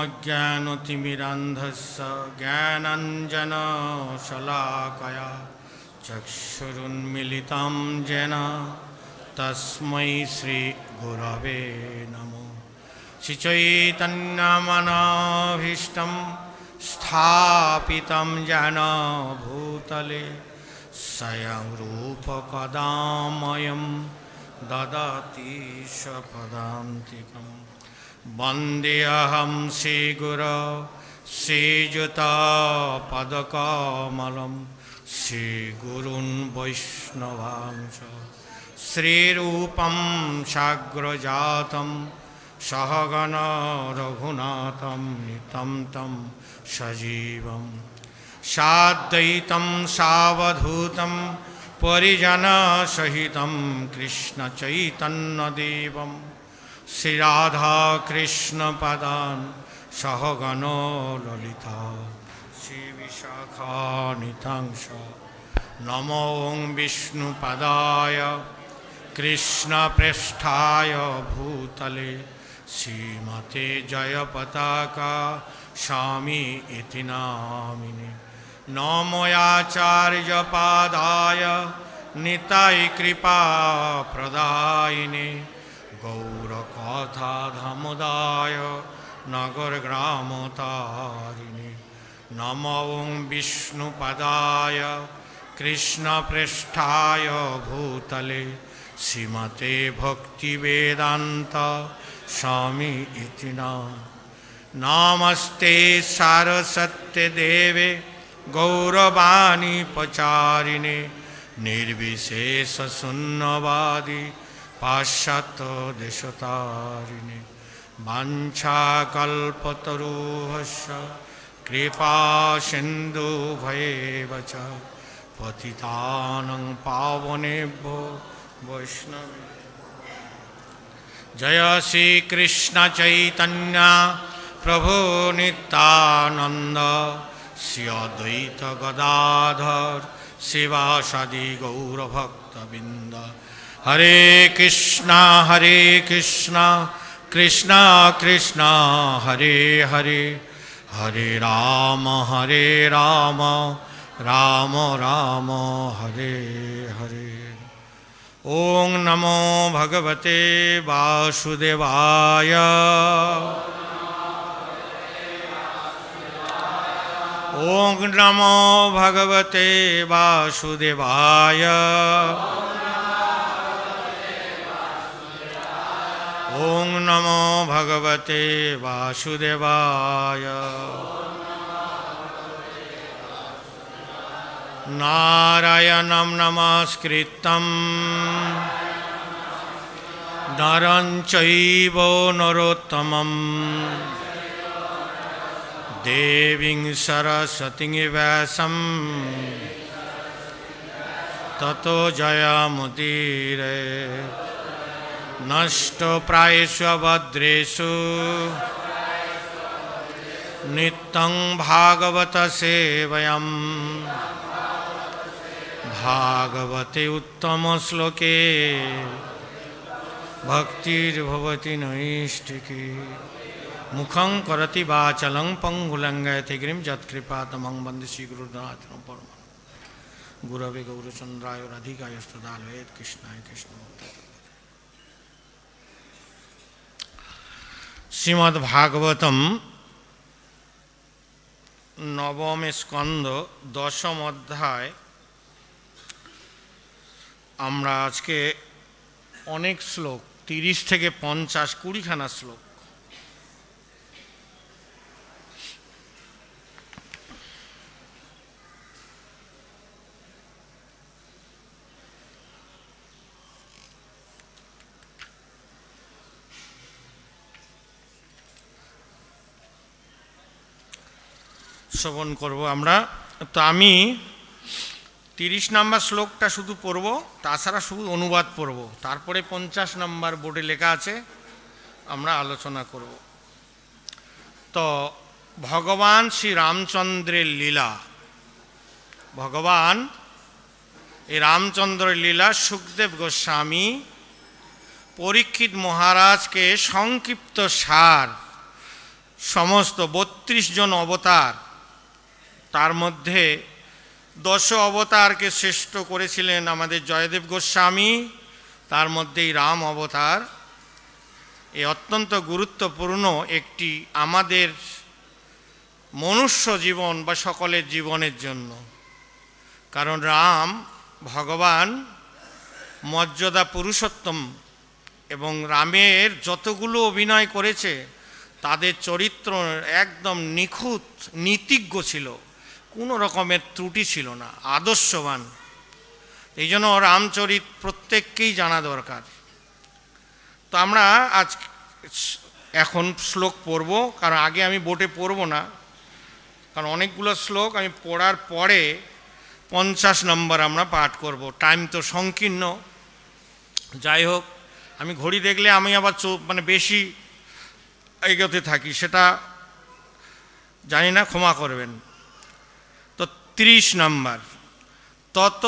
अज्ञानतिमिरान्धस्य ज्ञानाञ्जनशलाकया चक्षुरुन्मिलितं येन तस्मै श्रीगुरवे नमः। श्रीचैतन्यमनोभीष्टं स्थापितं येन भूतले स्वयं रूपकदा मह्यं ददाति स्वपदान्तिकम्। वन्देऽहं श्रीगुरो श्रीयुतपदकमलं श्रीगुरून् वैष्णवांश श्रीरूपं साग्रजातं सहगण रघुनाथं नितं तं सजीवं साद्वैतं सावधूतं परिजनसहितं कृष्णचैतन्यदेवं श्रीराधाकृष्णपदान् सहगण ललिता श्रीविशाखान्वितांश। नमो विष्णुपदाय कृष्णप्रेष्ठाय भूतले श्रीमते जयपताका स्वामी इति नामिने। नमोऽचार्यपादाय निताय कृपाप्रदायिने गौरकथाधमुदाय नगरग्रामतारिणे। नमो विष्णुपदाय कृष्णप्रेष्ठाय भूतले श्रीमते भक्तिवेदान्त स्वामी इति नामिने। नमस्ते सारस्वत्यदेवे गौरवाणी प्रचारिणे निर्विशेषशून्यवादी पाश्चात्यदेशतारिणे। वाञ्छाकल्पतरुभ्यश्च कृपासिन्धुभ्येव च पतितानां पावनेभ्यो वैष्णवेभ्यो। जय श्री कृष्ण चैतन्य प्रभु नित्यानंद श्री अद्वैत गदाधर शिवासादि गौरभक्तबिंद। हरे कृष्णा कृष्णा कृष्णा हरे हरे हरे राम राम राम हरे हरे। ओं नमो भगवते वासुदेवाय। ओं नमो भगवते वासुदेवाय। ओं नमो भगवते वासुदेवाय। नारायणं नमस्कृतं नरं चैव नरोत्तमं देवीं सरस्वतीं व्यासं ततो जयमुदीरये। नष्टप्रायेषु भद्रेषु नित्यं भागवत सेवयं भागवते उत्तम श्लोके भक्तिर्भवति नैष्ठिकी। मुखं करोति वाचालं पंगुलंघयते गिरिं यत्कृपातमं वन्दे श्रीगुरुनाथं परमं। गुरवे गौरचन्द्राय राधिकाय स्तदालये कृष्णाय कृष्णमूर्तये। श्रीमद्भागवतम नवम स्कंद दशम अध्याय। আমরা আজকে অনেক শ্লোক 30 থেকে 50 20খানা শ্লোক শ্রবণ করব আমরা। তো আমি 30 নম্বর শ্লোকটা শুধু পড়ব, তাছাড়া শুধু অনুবাদ পড়ব। তারপরে 50 নম্বর বোর্ডে লেখা আছে, আমরা আলোচনা করব। তো ভগবান শ্রী রামচন্দ্রের লীলা, ভগবান এই রামচন্দ্রের লীলা সুখদেব গোস্বামী পরীক্ষিত মহারাজকে সংক্ষিপ্ত সার সমস্ত 32 জন অবতার, তার মধ্যে 10 অবতারকে শ্রেষ্ঠ করেছিলেন আমাদের জয়দেব গোস্বামী, তার মধ্যেই রাম অবতার। এ অত্যন্ত গুরুত্বপূর্ণ একটি আমাদের মনুষ্য জীবন বা সকলের জীবনের জন্য। কারণ রাম ভগবান মর্যাদা পুরুষোত্তম, এবং রামের যতগুলো অভিনয় করেছে তাদের চরিত্র একদম নিখুঁত, নীতিজ্ঞ ছিল, কোনো রকমের ত্রুটি ছিল না, আদর্শবান। এই জন্য রামচরিত প্রত্যেককেই জানা দরকার। তো আমরা আজ এখন শ্লোক পড়ব, কারণ আগে আমি বোর্ডে পড়ব না, কারণ অনেকগুলো শ্লোক আমি পড়ার পরে 50 নম্বর আমরা পাঠ করব, টাইম তো সংকীর্ণ। যাই হোক, আমি ঘড়ি দেখলে আমি আবার বেশি এগোতে থাকি, সেটা জানি না, ক্ষমা করবেন। তো 30 নম্বর। তত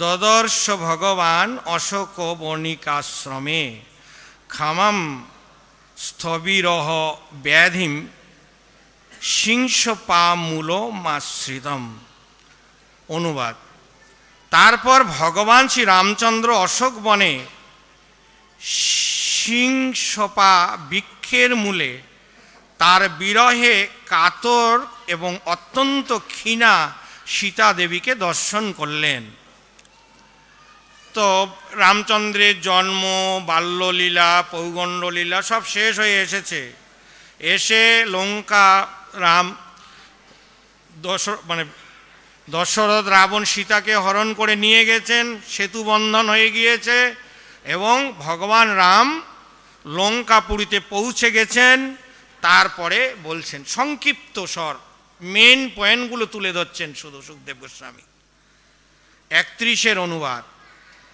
দদর্শ ভগবান অশোক বণিকাশ্রমে খামাম স্থবিরহ ব্যাধিম সিংহপামূল মাশ্রিতম। অনুবাদ: তারপর ভগবান শ্রী রামচন্দ্র অশোক বনে সিংহপা বৃক্ষের মূলে তার বিরহে কাতর এবং অত্যন্ত ক্ষীণা সীতা দেবীকে দর্শন করলেন। তো রামচন্দ্রের জন্ম, বাল্যলীলা, পৌগণ্ডলীলা সব শেষ হয়ে এসেছে। এসে লঙ্কা রাম দশরথ রাবণ সীতাকে হরণ করে নিয়ে গেছেন, সেতু বন্ধন হয়ে গিয়েছে, এবং ভগবান রাম লঙ্কাপুরীতে পৌঁছে গেছেন। তারপরে বলছেন সংক্ষিপ্ত স্বর, মেন পয়েন্টগুলো তুলে ধরছেন শুধু সুখদেব গোস্বামী। 31 অনুবাদ: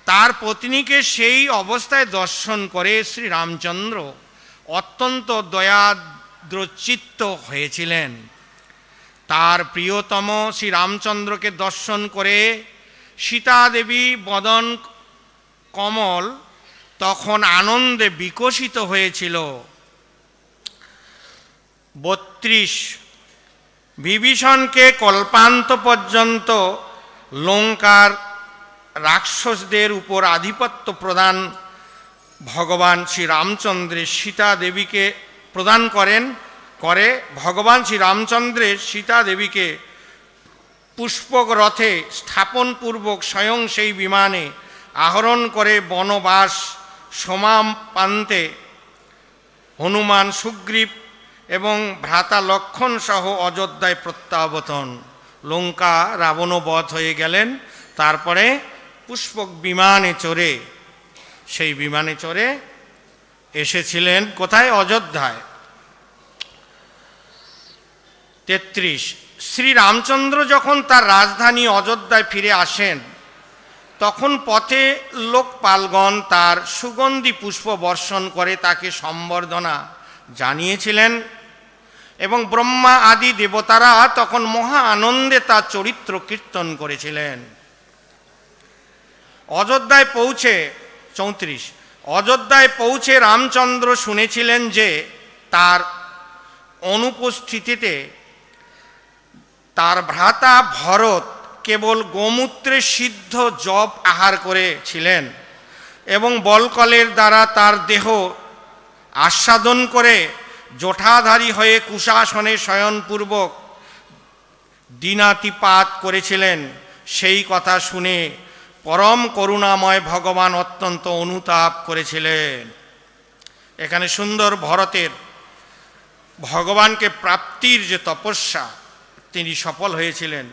তার পত্নীকে সেই অবস্থায় দর্শন করে শ্রী রামচন্দ্র অত্যন্ত দয়াদ্রচিত্ত হয়েছিলেন। তার প্রিয়তম শ্রী রামচন্দ্রকে দর্শন করে সীতা দেবী বদন কমল তখন আনন্দে বিকশিত হয়েছিল। 32 বিভীষণকে কল্পান্ত পর্যন্ত লঙ্কার রাক্ষসদের উপর আধিপত্য প্রদান ভগবান শ্রী রামচন্দ্রের সীতা দেবীকে প্রদান করে ভগবান শ্রী রামচন্দ্রের সীতা দেবীকে পুষ্পক রথে স্থাপনপূর্বক স্বয়ং সেই বিমানে আহরণ করে বনবাস সমাপ্রান্তে হনুমান, সুগ্রীব এবং ভ্রাতা লক্ষণ সহ অযোধ্যায় প্রত্যাবর্তন। লঙ্কা রাবণবধ হয়ে গেলেন, তারপরে পুষ্পক বিমানে চড়ে, সেই বিমানে চড়ে এসেছিলেন কোথায়? অযোধ্যায়। 33 শ্রী রামচন্দ্র যখন তার রাজধানী অযোধ্যায় ফিরে আসেন, তখন পথে লোকপালগণ তার সুগন্ধি পুষ্প বর্ষণ করে তাকে সম্বর্ধনা জানিয়েছিলেন, এবং ব্রহ্মা আদি দেবতারা তখন মহা আনন্দে তার চরিত্র কীর্তন করেছিলেন। অযোধ্যায় পৌঁছে 34 অযোধ্যায় পৌঁছে রামচন্দ্র শুনেছিলেন যে তার অনুপস্থিতিতে তার ভ্রাতা ভরত কেবল গোমূত্রে সিদ্ধ জব আহার করেছিলেন, এবং বলকলের দ্বারা তার দেহ আস্বাদন করে জটাধারী হয়ে কুশাসনে শয়নপূর্বক দিনাতিপাত করেছিলেন। সেই কথা শুনে পরম করুণাময় ভগবান অত্যন্ত অনুতাপ করেছিলেন। এখানে সুন্দর ভরতের ভগবানকে প্রাপ্তির যে তপস্যা, তিনি সফল হয়েছিলেন।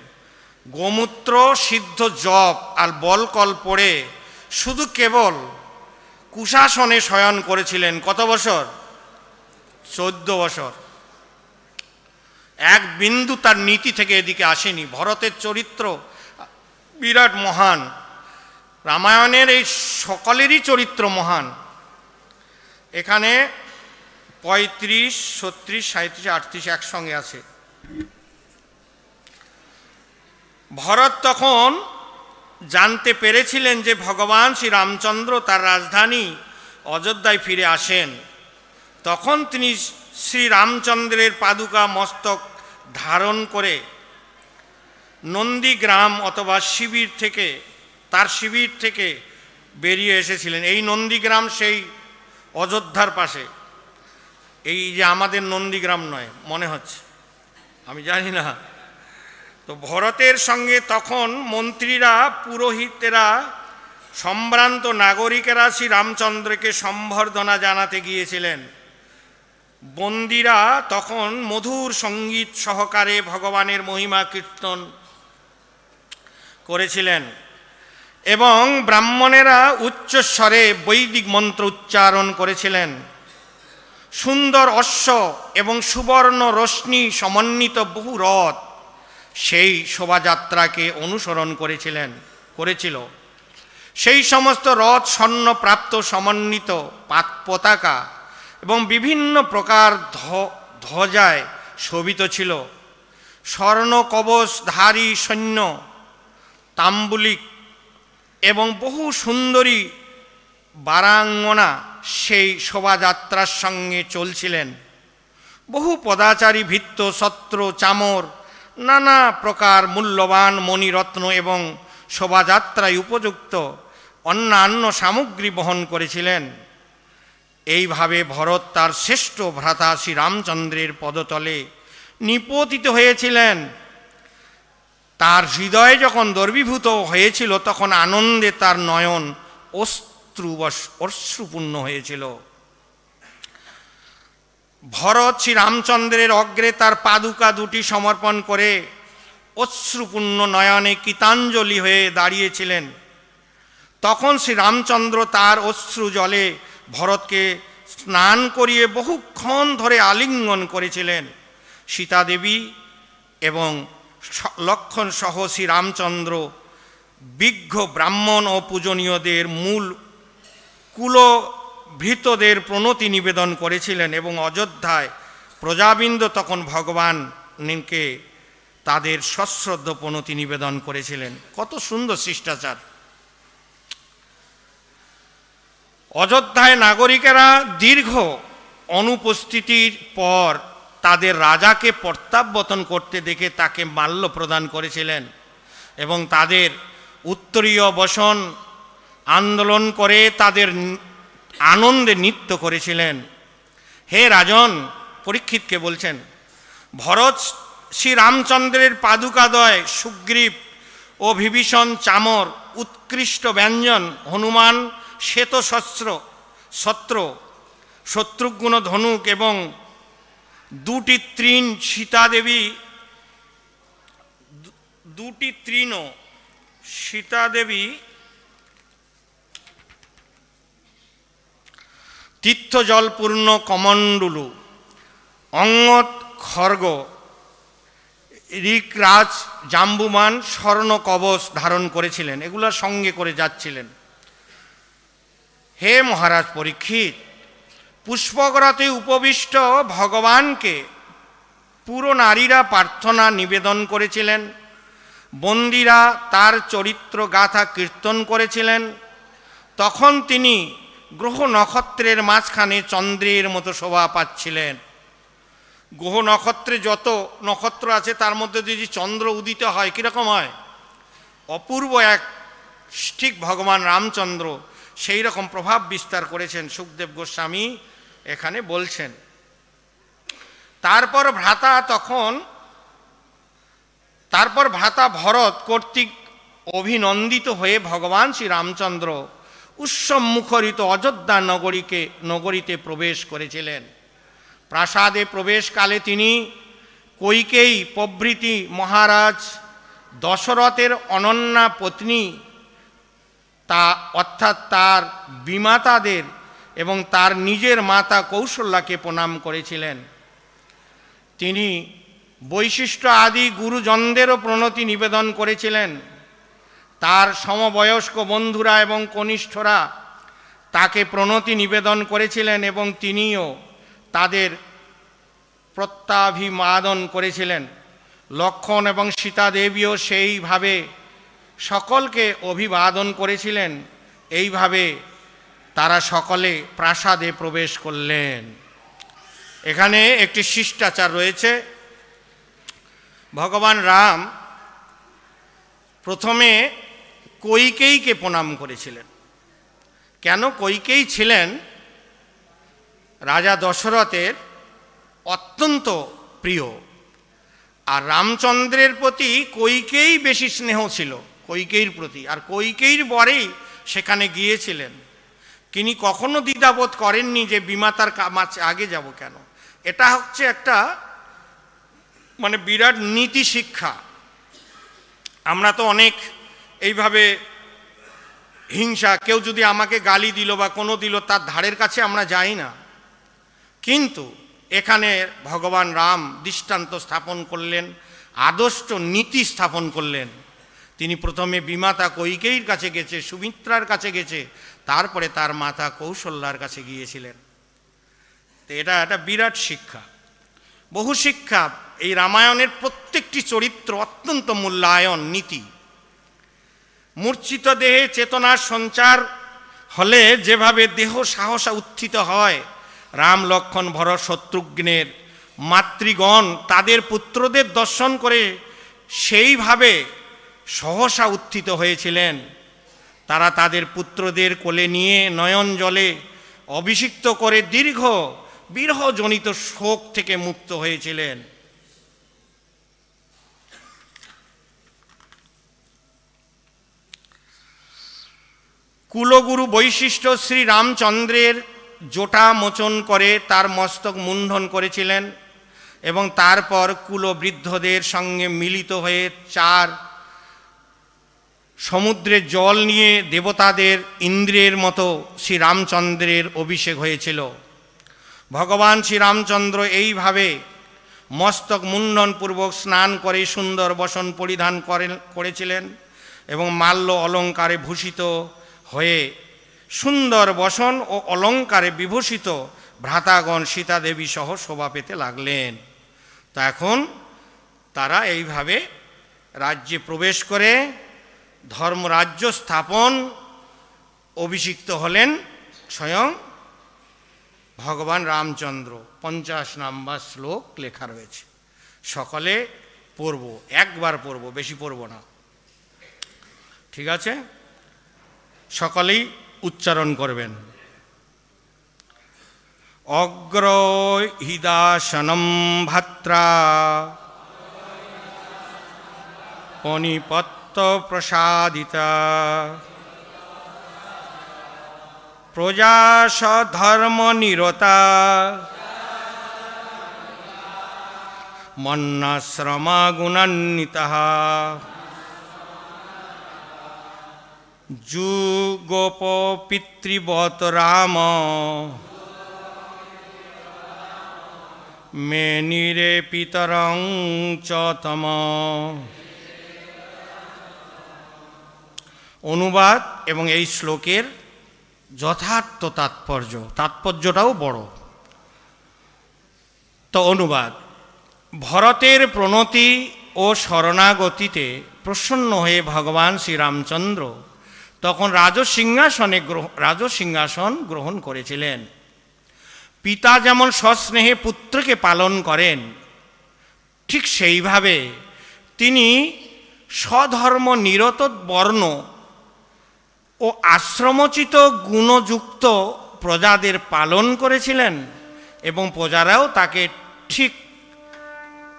গোমূত্র সিদ্ধ জপ আর বলকল পড়ে শুধু কেবল কুশাসনে শয়ন করেছিলেন। কত বছর? 14 বছর। এক বিন্দু তার নীতি থেকে এদিকে আসেনি। ভরতের চরিত্র বিরাট মহান। রামায়ণের এই সকলেরই চরিত্র মহান। এখানে 35, 36, 37, 38 একসঙ্গে আছে। ভরত তখন জানতে পেরেছিলেন যে ভগবান শ্রী রামচন্দ্র তার রাজধানী অযোধ্যায় ফিরে আসেন। তখন তিনি শ্রীরামচন্দ্রের পাদুকা মস্তক ধারণ করে নন্দীগ্রাম অথবা শিবির থেকে, তার শিবির থেকে বেরিয়ে এসেছিলেন। এই নন্দীগ্রাম সেই অযোধ্যার পাশে, এই যে আমাদের নন্দীগ্রাম নয় মনে হচ্ছে, আমি জানি না। তো ভরতের সঙ্গে তখন মন্ত্রীরা, পুরোহিতেরা, সম্ভ্রান্ত নাগরিকেরা শ্রীরামচন্দ্রকে সম্বর্ধনা জানাতে গিয়েছিলেন। বন্দীরা তখন মধুর সঙ্গীত সহকারে ভগবানের মহিমা কীর্তন করেছিলেন এবং ব্রাহ্মণেরা উচ্চস্বরে বৈদিক মন্ত্র উচ্চারণ করেছিলেন। সুন্দর অশ্ব এবং সুবর্ণ রশ্মি সমন্বিত বহু রথ সেই শোভাযাত্রাকে অনুসরণ করেছিল। সেই সমস্ত রথ স্বর্ণপ্রাপ্ত সমন্বিত পতাকা এবং বিভিন্ন প্রকার ধ্বজায় শোভিত ছিল। স্বর্ণ কবচধারী সৈন্য, তাম্বুলিক এবং বহু সুন্দরী বারাঙ্গনা সেই শোভাযাত্রার সঙ্গে চলছিলেন। বহু পদাচারী ভৃত্য, ছত্র, চামর, নানা প্রকার মূল্যবান মণিরত্ন এবং শোভাযাত্রায় উপযুক্ত অন্যান্য সামগ্রী বহন করেছিলেন। এইভাবে ভরত তার শ্রেষ্ঠ ভ্রাতা শ্রীরামচন্দ্রের পদতলে নিপতিত হয়েছিলেন। তার হৃদয় যখন দ্রবীভূত হয়েছিল তখন আনন্দে তার নয়ন অশ্রুপূর্ণ হয়েছিল। ভরত শ্রীরামচন্দ্রের অগ্রে তার পাদুকা দুটি সমর্পণ করে অশ্রুপূর্ণ নয়নে কৃতাঞ্জলি হয়ে দাঁড়িয়েছিলেন। তখন শ্রীরামচন্দ্র তার অশ্রু জলে ভরতকে স্নান করিয়ে বহুক্ষণ ধরে আলিঙ্গন করেছিলেন। সীতাদেবী এবং লক্ষ্মণ সহ শ্রীরামচন্দ্র বিজ্ঞ ব্রাহ্মণ ও পূজনীয়দের মূল কুলভৃতদের প্রণতি নিবেদন করেছিলেন এবং অযোধ্যায় প্রজাবৃন্দ তখন ভগবানকে তাদের সশ্রদ্ধ প্রণতি নিবেদন করেছিলেন। কত সুন্দর শিষ্টাচার! অযোধ্যায় নাগরিকেরা দীর্ঘ অনুপস্থিতির পর তাদের রাজাকে প্রত্যাবর্তন করতে দেখে তাকে মাল্য প্রদান করেছিলেন এবং তাদের উত্তরীয় বসন আন্দোলন করে তাদের আনন্দে নৃত্য করেছিলেন। হে রাজন, পরীক্ষিতকে বলছেন, ভরত শ্রীরামচন্দ্রের পাদুকাদয়, সুগ্রীব ও বিভীষণ চামর, উৎকৃষ্ট ব্যঞ্জন, হনুমান শ্বেতশস্ত্র, শত্রুঘ্ন ধনুক এবং দুটি তৃণ সীতাদেবী তীর্থজলপূর্ণ কমণ্ডলু, অঙ্গদ খর্গ, ঋকরাজ জাম্বুমান স্বর্ণ কবচ ধারণ করেছিলেন। এগুলোর সঙ্গে করে যাচ্ছিলেন। হে মহারাজ পরীক্ষিত, পুষ্পকরাতে উপবিষ্ট ভগবানকে পুরো নারীরা প্রার্থনা নিবেদন করেছিলেন। বন্দীরা তার চরিত্র গাথা কীর্তন করেছিলেন। তখন তিনি গ্রহ নক্ষত্রের মাঝখানে চন্দ্রের মতো শোভা পাচ্ছিলেন। গ্রহ নক্ষত্রে যত নক্ষত্র আছে তার মধ্যে যদি চন্দ্র উদিত হয় কীরকম হয়? অপূর্ব এক, ঠিক ভগবান রামচন্দ্র সেই রকম প্রভাব বিস্তার করেছেন। সুখদেব গোস্বামী এখানে বলছেন। তারপর ভ্রাতা ভরত কর্তৃক অভিনন্দিত হয়ে ভগবান শ্রীরামচন্দ্র উৎসবমুখরিত অযোধ্যা নগরীতে প্রবেশ করেছিলেন। প্রাসাদে প্রবেশকালে তিনি কৈকেয়ী প্রভৃতি মহারাজ দশরথের অনন্যা পত্নী অর্থাৎ তার বিমাতাদের এবং তার নিজের মাতা কৌশল্যাকে প্রণাম করেছিলেন। তিনি বৈশিষ্ট্য আদি গুরুজনদেরও প্রণতি নিবেদন করেছিলেন। তার সমবয়স্ক বন্ধুরা এবং কনিষ্ঠরা তাকে প্রণতি নিবেদন করেছিলেন এবং তিনিও তাদের প্রত্যাভিবাদন করেছিলেন। লক্ষ্মণ এবং সীতাদেবীও সেইভাবে সকলকে অভিবাদন করেছিলেন। এইভাবে তারা সকলে প্রাসাদে প্রবেশ করলেন। এখানে একটি শিষ্টাচার রয়েছে। ভগবান রাম প্রথমে কইকেয়ীকে প্রণাম করেছিলেন। কেন? কইকেয়ী ছিলেন রাজা দশরথের অত্যন্ত প্রিয়, আর রামচন্দ্রের প্রতি কইকেয়ী বেশি স্নেহ ছিল কইকেয়ীর প্রতি, আর কইকেয়ীর বরেই সেখানে গিয়েছিলেন। তিনি কখনো দ্বিধাবোধ করেননি যে বিমাতার আগে যাব কেন। এটা হচ্ছে একটা মানে বিরাট নীতি শিক্ষা। আমরা তো অনেক এইভাবে হিংসা, কেউ যদি আমাকে গালি দিল বা কোনো দিল তার ধারের কাছে আমরা যাই না, কিন্তু এখানে ভগবান রাম দৃষ্টান্ত স্থাপন করলেন, আদর্শ নীতি স্থাপন করলেন। তিনি প্রথমে বিমাতা কইকেয়ীর কাছে গেছে, সুমিত্রার কাছে গেছে, তারপরে তার মাতা কৌশল্যার কাছে গিয়েছিলেন। তো এটা একটা বিরাট শিক্ষা, বহু শিক্ষা। এই রামায়ণের প্রত্যেকটি চরিত্র অত্যন্ত মূল্যায়ন নীতি। মূর্ছিত দেহে চেতনার সঞ্চার হলে যেভাবে দেহ সাহসা উত্থিত হয়, রাম লক্ষ্মণ ভরত শত্রুঘ্নের মাতৃগণ তাদের পুত্রদের দর্শন করে সেইভাবে সহসা উত্থিত হয়েছিলেন। তারা তাদের পুত্রদের কোলে নিয়ে নয়ন জলে অভিষিক্ত করে দীর্ঘ বিরহজনিত শোক থেকে মুক্ত হয়েছিলেন। কুলগুরু বৈশিষ্ট্য শ্রী রামচন্দ্রের জটা মোচন করে তার মস্তক মুন্ডন করেছিলেন এবং তারপর কুলবৃদ্ধদের সঙ্গে মিলিত হয়ে 4 সমুদ্রের জল নিয়ে দেবতাদের ইন্দ্রের মতো শ্রীরামচন্দ্রের অভিষেক হয়েছিল। ভগবান শ্রীরামচন্দ্র এইভাবে মস্তক মুন্ডনপূর্বক স্নান করে সুন্দর বসন পরিধান করেছিলেন এবং মাল্য অলঙ্কারে ভূষিত হয়ে সুন্দর বসন ও অলঙ্কারে বিভূষিত ভ্রাতাগণ সীতা দেবী সহ শোভা পেতে লাগলেন। তো এখন তারা এইভাবে রাজ্যে প্রবেশ করে ধর্মরাজ্য স্থাপন অভিষিক্ত হলেন স্বয়ং ভগবান রামচন্দ্র। 50 নম্বর শ্লোক লেখা রয়েছে, সকলে পড়ব, একবার পড়ব, বেশি পড়ব না, ঠিক আছে? সকলেই উচ্চারণ করবেন। অগ্রহিদাসনম ভাত্রা পনিপত্ত প্রসাদিতা প্রজাস ধর্ম নিরতা মন্নাশ্রমা গুণান্বিতঃ যুগোপ পিতৃবত রাম মেনিরে পিতরং চ তম। অনুবাদ এবং এই শ্লোকের যথার্থ তাৎপর্যটাও বড়। তো অনুবাদ: ভরতের প্রণতি ও শরণাগতিতে প্রসন্ন হয়ে ভগবান শ্রীরামচন্দ্র তখন রাজসিংহাসন গ্রহণ করেছিলেন। পিতা যেমন সস্নেহে পুত্রকে পালন করেন, ঠিক সেইভাবে তিনি স্বধর্ম নিরত বর্ণ ও আশ্রমোচিত গুণযুক্ত প্রজাদের পালন করেছিলেন এবং প্রজারাও তাকে ঠিক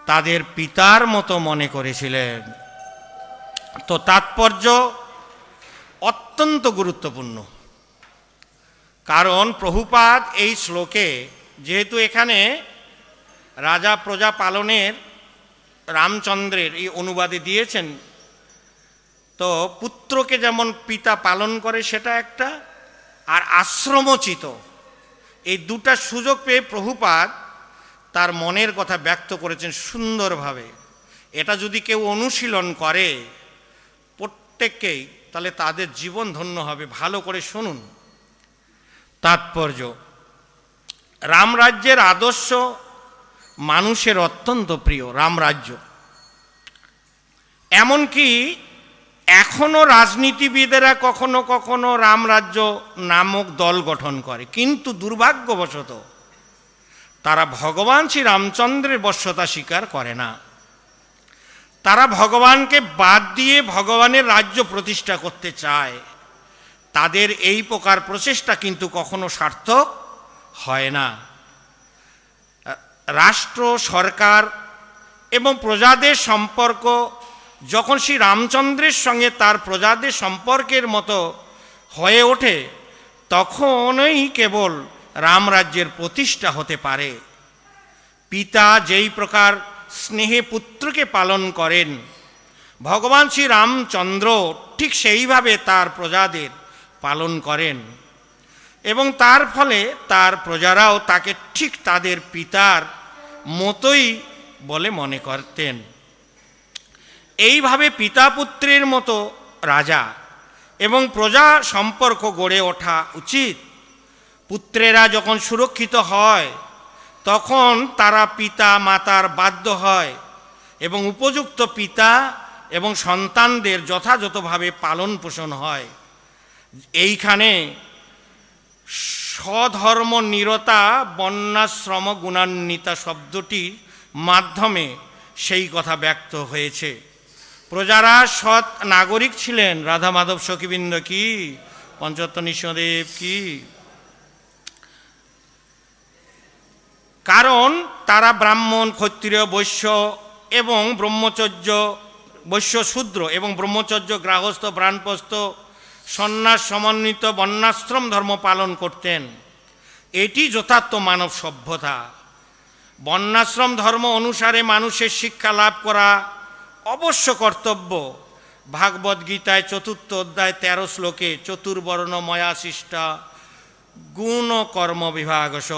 তাদের পিতার মতো মনে করেছিলেন। তো তাৎপর্য অত্যন্ত গুরুত্বপূর্ণ, কারণ প্রভুপাদ এই শ্লোকে যেহেতু এখানে রাজা প্রজা পালনের রামচন্দ্রের এই অনুবাদে দিয়েছেন, তো পুত্রকে যেমন পিতা পালন করে সেটা একটা, আর আশ্রমোচিত, এই দুটা সুযোগ পেয়ে প্রভুপাদ তার মনের কথা ব্যক্ত করেছেন সুন্দরভাবে। এটা যদি কেউ অনুশীলন করে প্রত্যেককেই, তাহলে তাদের জীবন ধন্য হবে। ভালো করে শুনুন তাৎপর্য। রামরাজ্যের আদর্শ মানুষের অত্যন্ত প্রিয়। রামরাজ্য এমনকি এখনো রাজনীতিবিদেরা কখনো কখনো রামরাজ্য নামক দল গঠন করে, কিন্তু দুর্ভাগ্যবশত তারা ভগবান শ্রী রামচন্দ্রের বশ্যতা স্বীকার করে না। তারা ভগবানকে বাদ দিয়ে ভগবানের রাজ্য প্রতিষ্ঠা করতে চায়। তাদের এই প্রকার প্রচেষ্টা কিন্তু কখনো সার্থক হয় না। রাষ্ট্র, সরকার এবং প্রজাদের সম্পর্ক যখন শ্রী রামচন্দ্রের সঙ্গে তার প্রজাদের সম্পর্কের মতো হয়ে ওঠে, তখনই কেবল রামরাজ্যের প্রতিষ্ঠা হতে পারে। পিতা যেই প্রকার স্নেহে পুত্রকে পালন করেন, ভগবান শ্রী রামচন্দ্র ঠিক সেইভাবে তার প্রজাদের পালন করেন এবং তার ফলে তার প্রজারাও তাকে ঠিক তাদের পিতার মতোই বলে মনে করতেন। এইভাবে পিতা পুত্রের মতো রাজা এবং প্রজা সম্পর্ক গড়ে ওঠা উচিত। পুত্রেরা যখন সুরক্ষিত হয় তখন তারা পিতা মাতার বাধ্য হয় এবং উপযুক্ত পিতা এবং সন্তানদের যথাযথভাবে পালন পোষণ হয়। এইখানে স্বধর্ম নিরতা বর্ণাশ্রম গুণান্বিতা শব্দটির মাধ্যমে সেই কথা ব্যক্ত হয়েছে। প্রজারা সৎ নাগরিক ছিলেন। রাধা মাধব সখীবৃন্দ কি, পঞ্চতত্ত্ব নৃসিংহদেব কি। কারণ তারা ব্রাহ্মণ, ক্ষত্রিয়, বৈশ্য এবং ব্রহ্মচর্য, বৈশ্য শূদ্র এবং ব্রহ্মচর্য, গৃহস্থ, বানপ্রস্থ, সন্ন্যাস সমন্বিত বর্ণাশ্রম ধর্ম পালন করতেন। এটি যথার্থ মানব সভ্যতা। বর্ণাশ্রম ধর্ম অনুসারে মানুষের শিক্ষা লাভ করা অবশ্য কর্তব্য। ভাগবত গীতায় 4th অধ্যায় 13 শ্লোকে চতুর্বর্ণ ময়া সৃষ্টা গুণ ও কর্ম বিভাগস,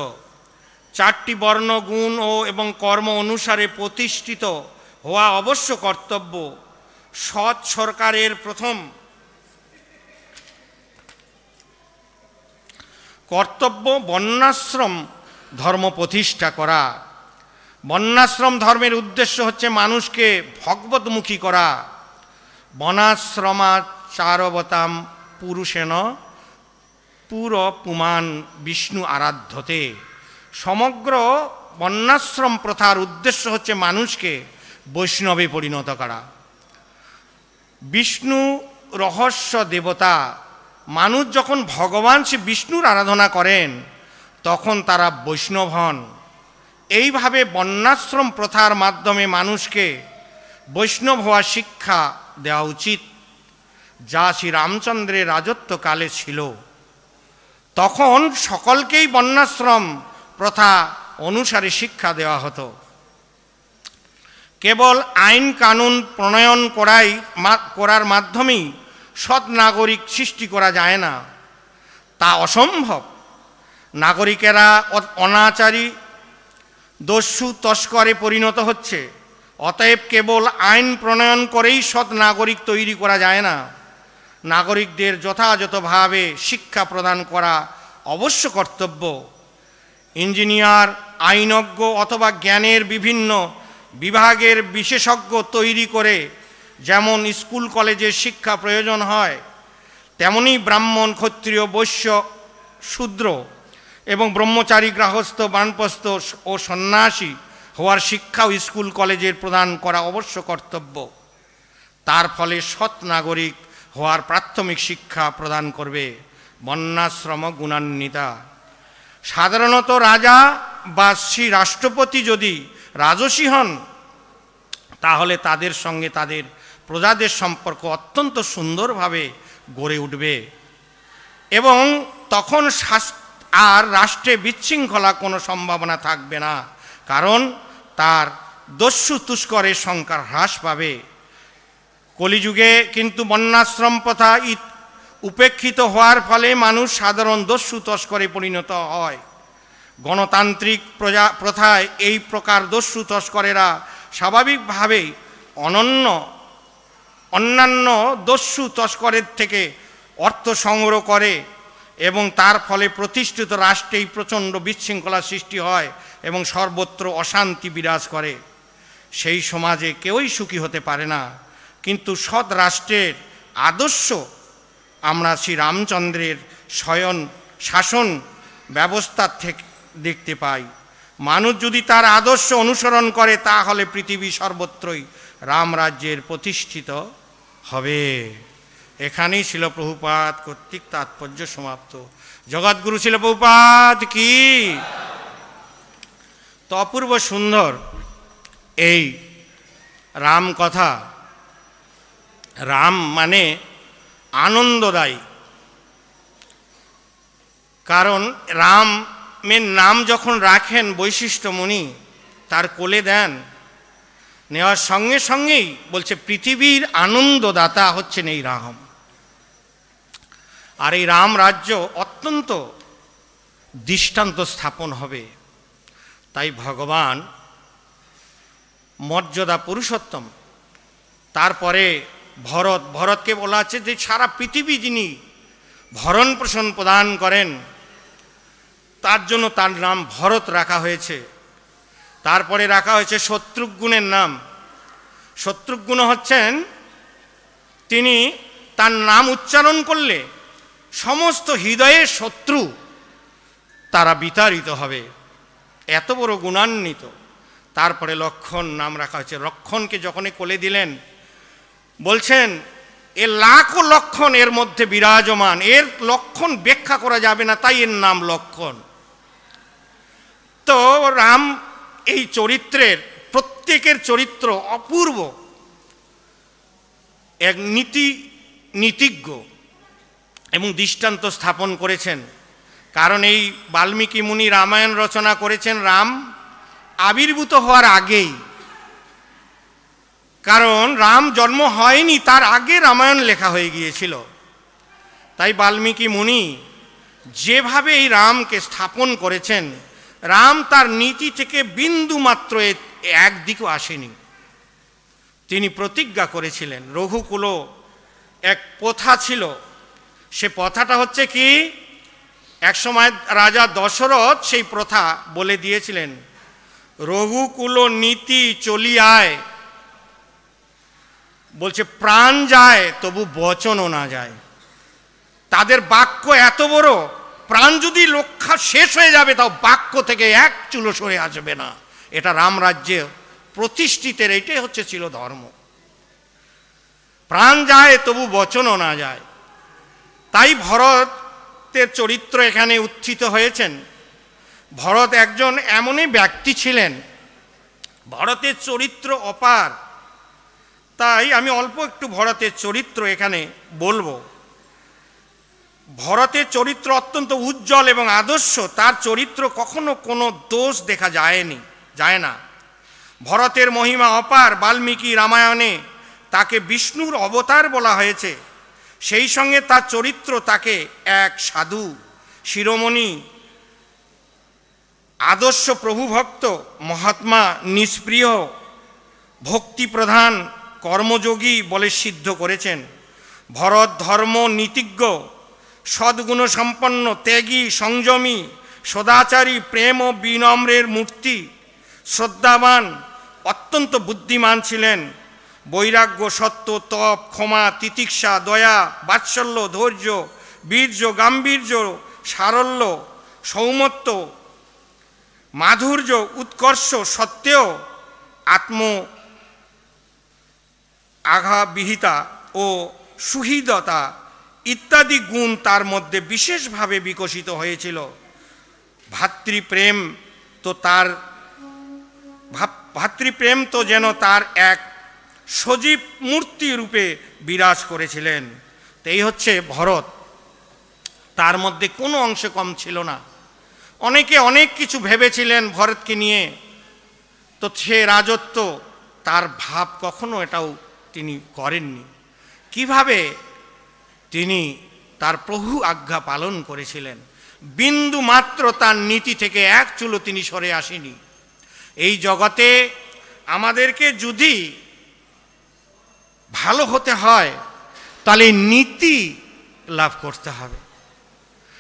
4টি বর্ণ, গুণ ও এবং কর্ম অনুসারে প্রতিষ্ঠিত হওয়া অবশ্য কর্তব্য। সৎ সরকারের প্রথম কর্তব্য বর্ণাশ্রম ধর্ম প্রতিষ্ঠা করা। বর্ণাশ্রম ধর্মের উদ্দেশ্য হচ্ছে মানুষকে ভগবতমুখী করা। বনাশ্রমাচারবতাম পুরুষেণ পুর পুমান বিষ্ণু আরাধ্যতে। সমগ্র বর্ণাশ্রম প্রথার উদ্দেশ্য হচ্ছে মানুষকে বৈষ্ণবে পরিণত করা। বিষ্ণু রহস্য দেবতা। মানুষ যখন ভগবান শ্রী বিষ্ণুর আরাধনা করেন তখন তারা বৈষ্ণব হন। এইভাবে বর্ণাশ্রম প্রথার মাধ্যমে মানুষকে বৈষ্ণব হওয়ার শিক্ষা দেওয়া উচিত, যা শ্রী রামচন্দ্রের রাজত্বকালে ছিল। তখন সকলকেই বর্ণাশ্রম প্রথা অনুসারে শিক্ষা দেওয়া হতো। কেবল আইন কানুন প্রণয়ন করার মাধ্যমেই সৎ নাগরিক সৃষ্টি করা যায় না, তা অসম্ভব। নাগরিকেরা অনাচারী, দস্যু, তস্করে পরিণত হচ্ছে। অতএব কেবল আইন প্রণয়ন করেই সৎ নাগরিক তৈরি করা যায় না। নাগরিকদের যথাযথভাবে শিক্ষা প্রদান করা অবশ্য কর্তব্য। ইঞ্জিনিয়ার, আইনজ্ঞ অথবা জ্ঞানের বিভিন্ন বিভাগের বিশেষজ্ঞ তৈরি করে যেমন স্কুল কলেজের শিক্ষা প্রয়োজন হয়, তেমনি ব্রাহ্মণ, ক্ষত্রিয়, বৈশ্য, শূদ্র এবং ব্রহ্মচারী, গৃহস্থ, বানপ্রস্থ ও সন্ন্যাসী হওয়ার শিক্ষাও স্কুল কলেজের প্রদান করা অবশ্য কর্তব্য। তার ফলে সৎ নাগরিক হওয়ার প্রাথমিক শিক্ষা প্রদান করবে বর্ণাশ্রম গুণান্বিতা। সাধারণত রাজা বা শ্রী রাষ্ট্রপতি যদি রাজসী হন, তাহলে তাদের সঙ্গে তাদের প্রজাদের সম্পর্ক অত্যন্ত সুন্দরভাবে গড়ে উঠবে এবং তখন আর রাষ্ট্রে বিশৃঙ্খলা কোনো সম্ভাবনা থাকবে না, কারণ তার দস্যু তুষ্করের সংখ্যা হ্রাস পাবে। কলিযুগে কিন্তু বর্ণাশ্রম প্রথা উপেক্ষিত হওয়ার ফলে মানুষ সাধারণ দস্যু তস্করে পরিণত হয়। গণতান্ত্রিক প্রথায় এই প্রকার দস্যু তস্করেরা স্বাভাবিকভাবেই অন্যান্য দস্যু তস্করের থেকে অর্থ সংগ্রহ করে এবং তার ফলে প্রতিষ্ঠিত রাষ্ট্রেই প্রচণ্ড বিশৃঙ্খলা সৃষ্টি হয় এবং সর্বত্র অশান্তি বিরাজ করে। সেই সমাজে কেউই সুখী হতে পারে না। কিন্তু সৎ রাষ্ট্রের আদর্শ আমরা শ্রী রামচন্দ্রের শাসন ব্যবস্থা থেকে দেখতে পাই। মানুষ যদি তার আদর্শ অনুসরণ করে তাহলে পৃথিবী সর্বত্রই রামরাজ্যের প্রতিষ্ঠিত হবে। এখানেই ছিল প্রভুপাদ কর্তৃক তাৎপর্য সমাপ্ত। জগৎগুরু ছিল প্রভুপাদ কি। তো অপূর্ব সুন্দর এই রাম কথা। রাম মানে আনন্দদায়ী, কারণ রামের নাম যখন রাখেন বৈশিষ্ট্যমণি, তার কোলে দেন, নেওয়ার সঙ্গে সঙ্গেই বলছে পৃথিবীর আনন্দদাতা হচ্ছেন এই রাম। আর এই রাম রাজ্য অত্যন্ত দৃষ্টান্ত স্থাপন হবে। তাই ভগবান মর্যাদা পুরুষোত্তম, তারপরে ভরতকে বলা আছে যে সারা পৃথিবী যিনি ভরণ পোষণ প্রদান করেন, তার জন্য তার নাম ভরত রাখা হয়েছে। তারপরে রাখা হয়েছে শত্রুঘ্নের নাম। শত্রুঘ্ন হচ্ছেন তিনি, তার নাম উচ্চারণ করলে সমস্ত হৃদয়ের শত্রু তারা বিতাড়িত হবে, এত বড় গুণান্বিত। তারপরে লক্ষণ নাম রাখা হয়েছে। লক্ষণকে যখনই কোলে দিলেন বলছেন এ লাখো লক্ষণ এর মধ্যে বিরাজমান, এর লক্ষণ ব্যাখ্যা করা যাবে না, তাই এর নাম লক্ষণ। তো রাম এই চরিত্রের প্রত্যেকের চরিত্র অপূর্ব, এক নীতিজ্ঞ এবং দৃষ্টান্ত স্থাপন করেছেন। কারণ এই বাল্মীকি মুনি রামায়ণ রচনা করেছেন রাম আবির্ভূত হওয়ার আগেই। কারণ রাম জন্ম হয়নি, তার আগে রামায়ণ লেখা হয়ে গিয়েছিল। তাই বাল্মীকি মুনি যেভাবে এই রামকে স্থাপন করেছেন, রাম তার নীতি থেকে বিন্দু মাত্র একদিকও আসেনি। তিনি প্রতিজ্ঞা করেছিলেন। রঘুকুল এক প্রথা ছিল, সে প্রথাটা হচ্ছে কি, একসময় রাজা দশরথ সেই প্রথা বলে দিয়েছিলেন, রঘুকুল নীতি চলিয়ায়, বলছে প্রাণ যায় তবু বচনও না যায়। তাদের বাক্য এত বড়, প্রাণ যদি রক্ষা শেষ হয়ে যাবে তাও বাক্য থেকে এক চুলো সরে আসবে না। এটা রামরাজ্যে প্রতিষ্ঠিতের এইটাই হচ্ছে ছিল ধর্ম। প্রাণ যায় তবু বচনও না যায়। তাই ভরতের চরিত্র এখানে উত্থিত হয়েছেন। ভরত একজন এমনই ব্যক্তি ছিলেন, ভরতের চরিত্র অপার। তাই আমি অল্প একটু ভরতের চরিত্র এখানে বলবো। ভরতের চরিত্র অত্যন্ত উজ্জ্বল এবং আদর্শ। তার চরিত্র কখনো কোনো দোষ দেখা যায় না। ভরতের মহিমা অপার। বাল্মীকি রামায়ণে তাকে বিষ্ণুর অবতার বলা হয়েছে। সেই সঙ্গে তার চরিত্র তাকে এক সাধু, শিরোমণি, আদর্শ প্রভুভক্ত, মহাত্মা, নিষ্প্রিয়, ভক্তিপ্রধান, কর্মযোগী বলে সিদ্ধ করেছেন। ভরত ধর্ম নীতিজ্ঞ, সদ্গুণ সম্পন্ন, ত্যাগী, সংযমী, সদাচারী, প্রেম ও বিনম্রের মূর্তি, শ্রদ্ধাবান, অত্যন্ত বুদ্ধিমান ছিলেন। বৈরাগ্য, সত্য, তপ, ক্ষমা, তিতিক্ষা, দয়া, বাৎসল্য, ধৈর্য, বীর্য, গাম্ভীর্য, সারল্য, সৌমত্য, মাধুর্য, উৎকর্ষ সত্ত্বেও আত্ম আঘাবিহিতা ও সুহৃদতা ইত্যাদি গুণ তার মধ্যে বিশেষভাবে বিকশিত হয়েছিল। ভাতৃপ্রেম তো যেন তার এক সজীব মূর্তি রূপে বিরাজ করেছিলেন। তো এই হচ্ছে ভরত। তার মধ্যে কোনো অংশে কম ছিল না। অনেকে অনেক কিছু ভেবেছিলেন ভরতকে নিয়ে, তো সে রাজত্ব তার ভাব কখনো এটাও তিনি করেননি। কিভাবে তিনি তার প্রভু আজ্ঞা পালন করেছিলেন, বিন্দু মাত্র তার নীতি থেকে এক চুলো তিনি সরে আসেনি। এই জগতে আমাদেরকে যদি ভালো হতে হয় তাহলে নীতি লাভ করতে হবে।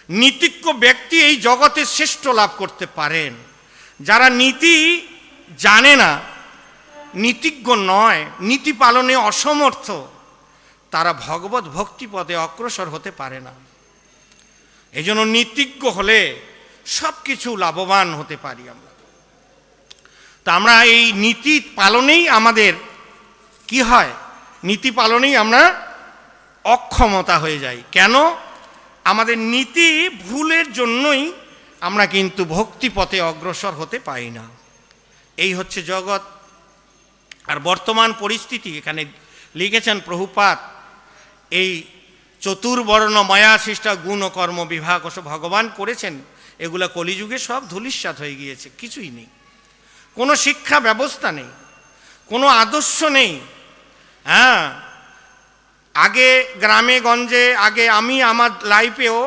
নীতিজ্ঞ ব্যক্তি এই জগতে শ্রেষ্ঠ লাভ করতে পারেন। যারা নীতি জানে না, নীতিজ্ঞ নয়, নীতি পালনে অসমর্থ, তারা ভগবত ভক্তি পদে অগ্রসর হতে পারে না। এই জন্য নীতিজ্ঞ হলে সব কিছু লাভবান হতে পারি আমরা। তা আমরা এই নীতি পালনেই আমাদের কি হয়, নীতি পালনেই আমরা অক্ষমতা হয়ে যাই। কেন? আমাদের নীতি ভুলের জন্যই আমরা কিন্তু ভক্তি পথে অগ্রসর হতে পারি না। এই হচ্ছে জগৎ। আর বর্তমান পরিস্থিতি এখানে লিখেছেন প্রভুপাদ, এই চতুর্বর্ণ মায়া সৃষ্টা গুণ ও কর্ম বিভাগ ভগবান করেছেন, এগুলো কলিযুগে সব ধূলিসাৎ হয়ে গিয়েছে, কিছুই নেই, কোনো শিক্ষা ব্যবস্থা নেই, কোনো আদর্শ নেই। হ্যাঁ, আগে গ্রামে গঞ্জে, আগে আমি আমার লাইফেও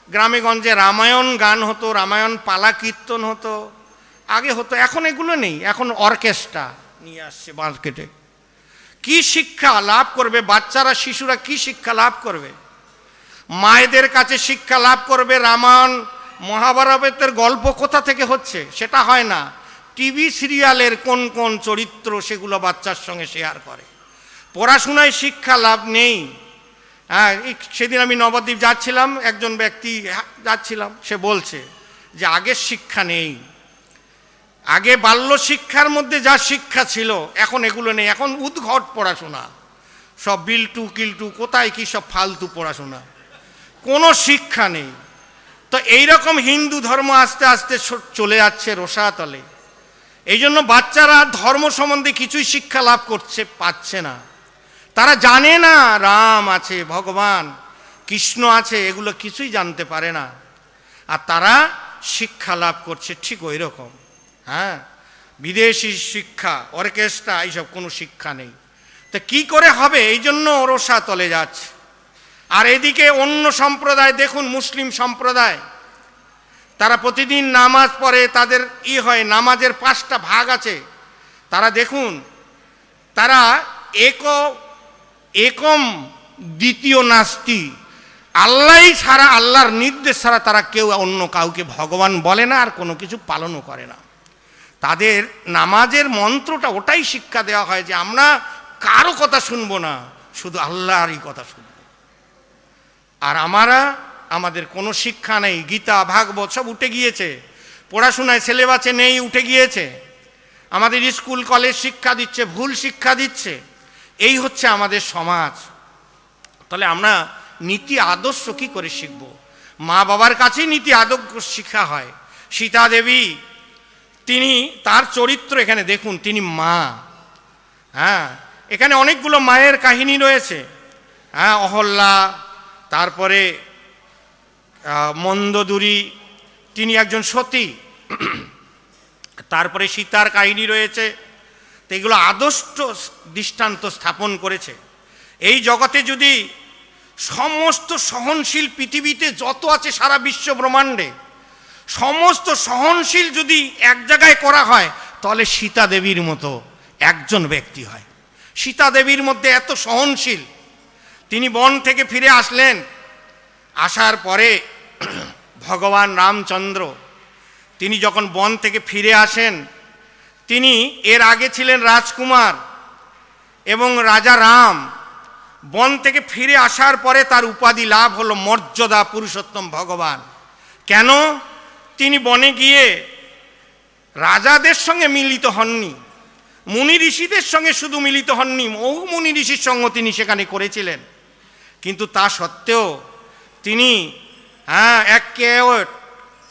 গ্রামে গঞ্জে রামায়ণ গান হতো, রামায়ণ পালা কীর্তন হতো, আগে হতো। এখন এগুলো নেই, এখন অর্কেস্ট্রা নিয়ে আসছে মার্কেটে। কি শিক্ষা লাভ করবে বাচ্চারা, শিশুরা কি শিক্ষা লাভ করবে? মায়েদের কাছে শিক্ষা লাভ করবে রামায়ণ মহাভারতের গল্প কোথা থেকে হচ্ছে? সেটা হয় না। টিভি সিরিয়ালের কোন কোন চরিত্র সেগুলো বাচ্চার সঙ্গে শেয়ার করে। পড়াশোনায় শিক্ষা লাভ নেই। হ্যাঁ, সেদিন আমি নবদ্বীপ যাচ্ছিলাম, একজন ব্যক্তি যাচ্ছিলাম, সে বলছে যে আগের শিক্ষা নেই, আগে বাল্য শিক্ষার মধ্যে যা শিক্ষা ছিল এখন এগুলো নেই, এখন উদ্ঘট পড়াশোনা, সব বিলটু কিলটু, কোথায় কি সব ফালতু পড়াশোনা, কোনো শিক্ষা নেই। তো এইরকম হিন্দু ধর্ম আস্তে আস্তে চলে যাচ্ছে রসাতলে। এই জন্য বাচ্চারা ধর্ম সম্বন্ধে কিছুই শিক্ষা লাভ করছে পাচ্ছে না। তারা জানে না রাম আছে, ভগবান কৃষ্ণ আছে, এগুলো কিছুই জানতে পারে না। আর তারা শিক্ষা লাভ করছে ঠিক ওই রকম। হ্যাঁ, বিদেশি শিক্ষা, অর্কেস্ট্রা, এইসব কোনো শিক্ষা নেই। তো কি করে হবে? এই জন্য রসাতলে যাচ্ছে। আর এদিকে অন্য সম্প্রদায় দেখুন, মুসলিম সম্প্রদায়, তারা প্রতিদিন নামাজ পড়ে, তাদের হয় নামাজের 5টা ভাগ আছে। তারা দেখুন, তারা একম দ্বিতীয় নাস্তি, আল্লাহ ছাড়া, আল্লাহর নির্দেশ ছাড়া তারা কেউ অন্য কাউকে ভগবান বলে না, আর কোনো কিছু পালনও করে না। তাদের নামাজের মন্ত্রটা ওটাই শিক্ষা দেওয়া হয় যে আমরা কারো কথা শুনবো না, শুধু আল্লাহরই কথা শুনব। আর আমাদের কোনো শিক্ষা নেই, গীতা ভাগবত সব উঠে গিয়েছে, পড়াশোনায় সিলেবাসে নেই, উঠে গিয়েছে। আমাদের স্কুল কলেজ শিক্ষা দিচ্ছে, ভুল শিক্ষা দিচ্ছে। এই হচ্ছে আমাদের সমাজ। তাহলে আমরা নীতি আদর্শ কি করে শিখব? মা বাবার কাছেই নীতি আদর্শ শিক্ষা হয়। সীতা দেবী, তিনি তার চরিত্র এখানে দেখুন, তিনি মা। হ্যাঁ, এখানে অনেকগুলো মায়ের কাহিনী রয়েছে। হ্যাঁ, অহল্যা, তারপরে মন্দোদরী, তিনি একজন সতী, তারপরে সীতার কাহিনী রয়েছে। তো এগুলো আদর্শ দৃষ্টান্ত স্থাপন করেছে। এই জগতে যদি সমস্ত সহনশীল পৃথিবীতে যত আছে সারা বিশ্ব ব্রহ্মাণ্ডে, সমস্ত সহনশীল যদি এক জায়গায় করা হয়, তাহলে সীতা দেবীর মতো একজন ব্যক্তি হয়। সীতা দেবীর মধ্যে এত সহনশীল। তিনি বন থেকে ফিরে আসলেন, আসার পরে ভগবান রামচন্দ্র, তিনি যখন বন থেকে ফিরে আসেন, তিনি এর আগে ছিলেন রাজকুমার এবং রাজা রাম। বন থেকে ফিরে আসার পরে তার উপাধি লাভ হলো মর্যাদা পুরুষোত্তম ভগবান। কেন? তিনি বনে গিয়ে রাজাদের সঙ্গে মিলিত হননি, মুনি ঋষিদের সঙ্গে শুধু মিলিত হননি, বহু মুনি ঋষির সঙ্গ তিনি সেখানে করেছিলেন। কিন্তু তা সত্ত্বেও তিনি এক কেওট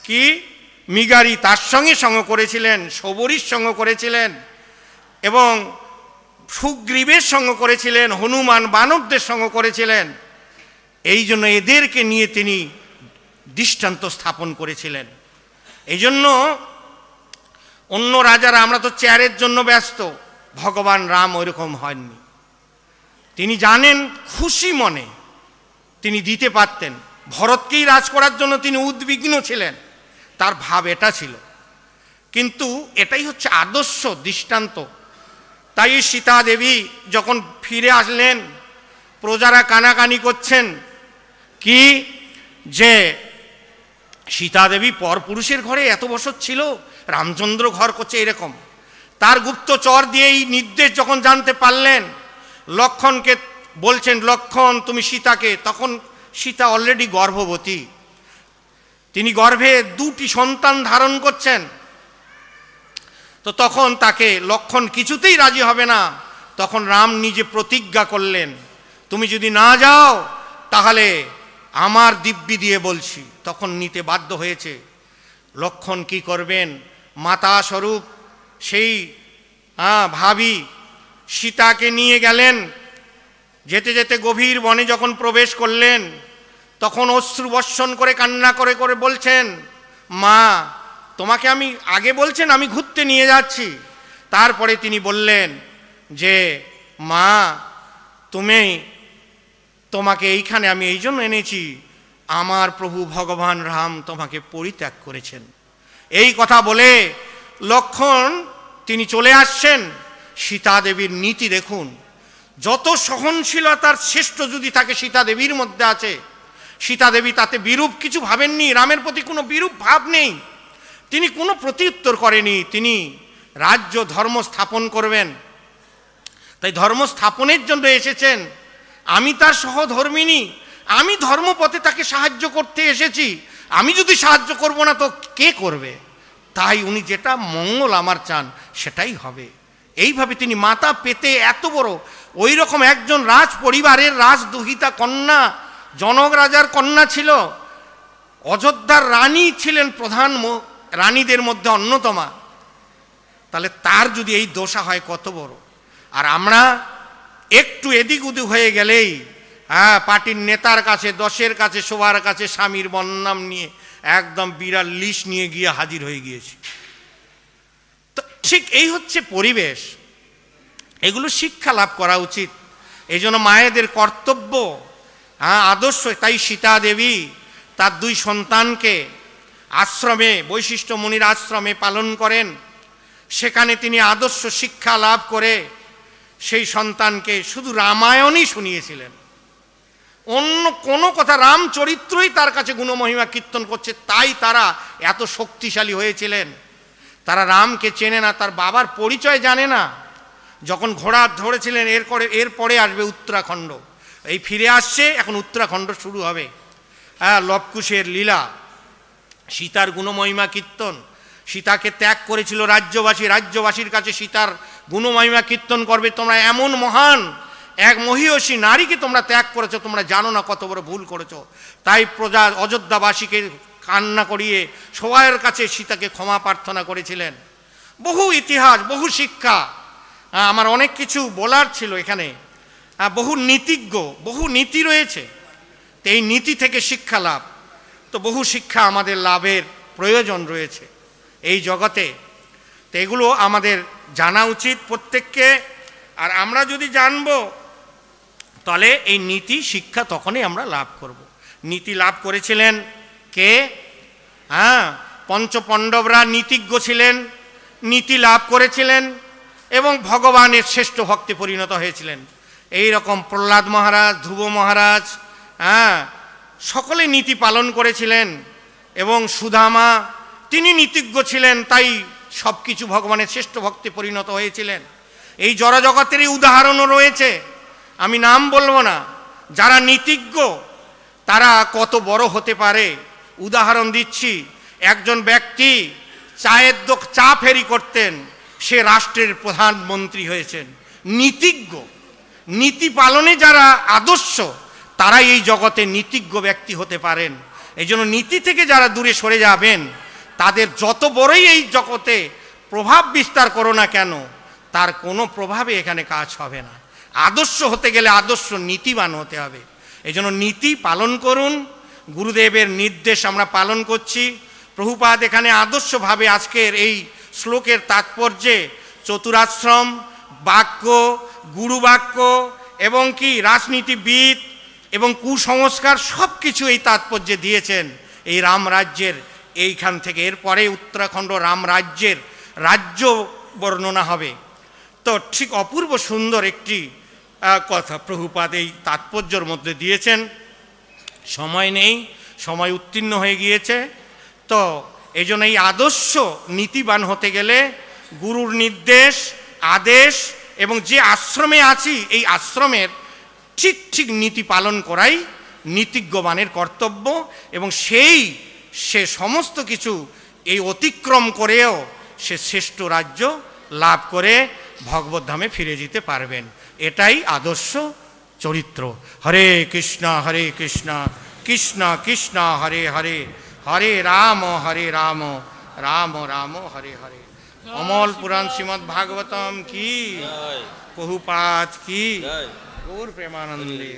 কি মিগারি, তার সঙ্গে সঙ্গ করেছিলেন, শবরীর সঙ্গ করেছিলেন, এবং সুগ্রীবের সঙ্গ করেছিলেন, হনুমান বানরদের সঙ্গ করেছিলেন। এই জন্য এদেরকে নিয়ে তিনি দৃষ্টান্ত স্থাপন করেছিলেন। এই জন্য অন্য রাজারা, আমরা তো চেয়ারের জন্য ব্যস্ত, ভগবান রাম ওইরকম হননি। তিনি জানেন, খুশি মনে তিনি দিতে পারতেন। ভরতকেই রাজ করার জন্য তিনি উদ্বিগ্ন ছিলেন, তার ভাব এটা ছিল। কিন্তু এটাই হচ্ছে আদর্শ দৃষ্টান্ত। তাই সীতা দেবী যখন ফিরে আসলেন, প্রজারা কানাকানি করছেন কি যে সীতা দেবী পরপুরুষের ঘরে এত বছর ছিল, রামচন্দ্র ঘর করছে এরকম। তার গুপ্তচর দিয়ে এই নির্দেশ যখন জানতে পারলেন, লক্ষ্মণকে বলছেন, লক্ষ্মণ তুমি সীতাকে, তখন সীতা অলরেডি গর্ভবতী, তিনি গর্ভে 2টি সন্তান ধারণ করছেন। তো তখন তাকে লক্ষ্মণ কিছুতেই রাজি হবে না। তখন রাম নিজে প্রতিজ্ঞা করলেন, তুমি যদি না যাও তাহলে আমার দিব্যি দিয়ে বলছি। তখন নিতে বাধ্য হয়েছে। লক্ষ্মণ কি করবেন, মাতা স্বরূপ সেই ভাবী সীতাকে নিয়ে গেলেন। যেতে যেতে গভীর বনে যখন প্রবেশ করলেন, তখন অশ্রু বর্ষণ করে কান্না করে করে বলছেন, মা তোমাকে আমি আগে বলছেন আমি ঘুরতে নিয়ে যাচ্ছি। তারপরে তিনি বললেন যে মা তোমাকে এইখানে আমি এই জন্য এনেছি, আমার প্রভু ভগবান রাম তোমাকে পরিত্যাগ করেছেন। এই কথা বলে লক্ষ্মণ তিনি চলে আসছেন। সীতা দেবীর নীতি দেখুন, যত সহনশীলতার শ্রেষ্ঠ যদি থাকে সীতা দেবীর মধ্যে আছে। সীতা দেবী তাতে বিরূপ কিছু ভাবেননি, রামের প্রতি কোনো বিরূপ ভাব নেই। তিনি কোনো প্রত্যুত্তর করেনি, তিনি রাজ্য ধর্ম স্থাপন করবেন, তাই ধর্ম স্থাপনের জন্য এসেছেন। আমি তার সহধর্মিনী, আমি ধর্মপথে তাকে সাহায্য করতে এসেছি। আমি যদি সাহায্য করব না তো কে করবে? তাই উনি যেটা মঙ্গল আমার চান সেটাই হবে। এইভাবে তিনি মাতা পেতে এত বড়, ওই রকম একজন রাজ পরিবারের রাজদুহিতা কন্যা, জনক রাজার কন্যা ছিল, অযোধ্যার রানী ছিলেন, প্রধান রানীদের মধ্যে অন্যতমা। তাহলে তার যদি এই দশা হয় কত বড়। আর আমরা একটু এদিক উদিক হয়ে গেলেই পার্টির নেতার কাছে, দশের কাছে, সবার কাছে স্বামীর বন্নাম নিয়ে একদম বিরাট লিস্ট নিয়ে গিয়ে হাজির হয়ে গিয়েছি। তো ঠিক এই হচ্ছে পরিবেশ, এগুলো শিক্ষা লাভ করা উচিত। এই জন্য মায়েদের কর্তব্য, আদর্শ। তাই সীতা দেবী তার 2 সন্তানকে আশ্রমে, বৈশিষ্ট্য মুনির আশ্রমে পালন করেন। সেখানে তিনি আদর্শ শিক্ষা লাভ করে সেই সন্তানকে শুধু রামায়ণই শুনিয়েছিলেন, অন্য কোনো কথা, রামচরিত্রই তার কাছে গুণমহিমা কীর্তন করছে। তাই তারা এত শক্তিশালী হয়েছিলেন। তারা রামকে চেনে না, তার বাবার পরিচয় জানে না। যখন ঘোড়া ধরেছিলেন, এরপরে আসবে উত্তরাখণ্ড, এই ফিরে আসছে, এখন উত্তরাখণ্ড শুরু হবে। লবকুশের লীলা, সীতার গুণমহিমা কীর্তন। সীতাকে ত্যাগ করেছিল রাজ্যবাসী, রাজ্যবাসীর কাছে সীতার গুণমহিমা কীর্তন করবে। তোমরা এমন মহান এক মহিয়সী নারীকে তোমরা ত্যাগ করেছো, তোমরা জানো না কত বড় ভুল করেছো। তাই প্রজা অযোধ্যাবাসীকে কান্না করিয়ে সবার কাছে সীতাকে ক্ষমা প্রার্থনা করেছিলেন। বহু ইতিহাস, বহু শিক্ষা, আমার অনেক কিছু বলার ছিল এখানে। বহু নীতিজ্ঞ, বহু নীতি রয়েছে, তো এই নীতি থেকে শিক্ষা লাভ, তো বহু শিক্ষা আমাদের লাভের প্রয়োজন রয়েছে এই জগতে। তো এগুলো আমাদের জানা উচিত প্রত্যেককে। আর আমরা যদি জানবো তাহলে এই নীতি শিক্ষা তখনই আমরা লাভ করব। নীতি লাভ করেছিলেন কে? পঞ্চপাণ্ডবরা নীতিজ্ঞ ছিলেন, নীতি লাভ করেছিলেন এবং ভগবানের শ্রেষ্ঠ ভক্তে পরিণত হয়েছিলেন। এই রকম প্রহ্লাদ মহারাজ, ধ্রুব মহারাজ, সকলে নীতি পালন করেছিলেন। এবং সুদামা, তিনি নীতিজ্ঞ ছিলেন, তাই সব কিছু ভগবানের শ্রেষ্ঠ ভক্তে পরিণত হয়েছিলেন। এই জড়জগতেরই উদাহরণও রয়েছে, আমি নাম বলবো না। যারা নীতিজ্ঞ তারা কত বড় হতে পারে। উদাহরণ দিচ্ছি, একজন ব্যক্তি চা ফেরি করতেন, সে রাষ্ট্রের প্রধানমন্ত্রী হয়েছেন। নীতিজ্ঞ, নীতি পালনে যারা আদর্শ তারাই এই জগতে নীতিজ্ঞ ব্যক্তি হতে পারেন। এই জন্য নীতি থেকে যারা দূরে সরে যাবেন, তাদের যত বড়ই এই জগতে প্রভাব বিস্তার করো না কেন, তার কোনো প্রভাবে এখানে কাজ হবে না। আদর্শ হতে গেলে আদর্শ নীতিবান হতে হবে। এই জন্য নীতি পালন করুন। গুরুদেবের নির্দেশ আমরা পালন করছি। প্রভুপাদ এখানে আদর্শভাবে আজকের এই শ্লোকের তাৎপর্যে চতুরাশ্রম, বাক্য, গুরুবাক্য এবং কি রাজনীতিবিদ এবং কুসংস্কার সব কিছু এই তাৎপর্যে দিয়েছেন এই রাম রাজ্যের। এইখান থেকে এরপরে উত্তরাখণ্ড রাম রাজ্যের রাজ্য বর্ণনা হবে। তো ঠিক অপূর্ব সুন্দর একটি কথা প্রভুপাদ এই তাৎপর্যের মধ্যে দিয়েছেন। সময় নেই, সময় উত্তীর্ণ হয়ে গিয়েছে। তো এই জন্য এই আদর্শ নীতিবান হতে গেলে গুরুর নির্দেশ, আদেশ এবং যে আশ্রমে আছি এই আশ্রমের ঠিক ঠিক নীতি পালন করাই নীতিজ্ঞবানের কর্তব্য। এবং সে সমস্ত কিছু এই অতিক্রম করেও সে শ্রেষ্ঠ রাজ্য লাভ করে ভগবদ্ধামে ফিরে যেতে পারবেন। এটাই আদর্শ চরিত্র। হরে কৃষ্ণ কৃষ্ণ কৃষ্ণ হরে হরে, হরে রাম রাম রাম হরে হরে। অমল পুরাণ শ্রীমদ্ ভাগবতম কি, প্রভুপাদ কি, গৌর প্রেমানন্দে।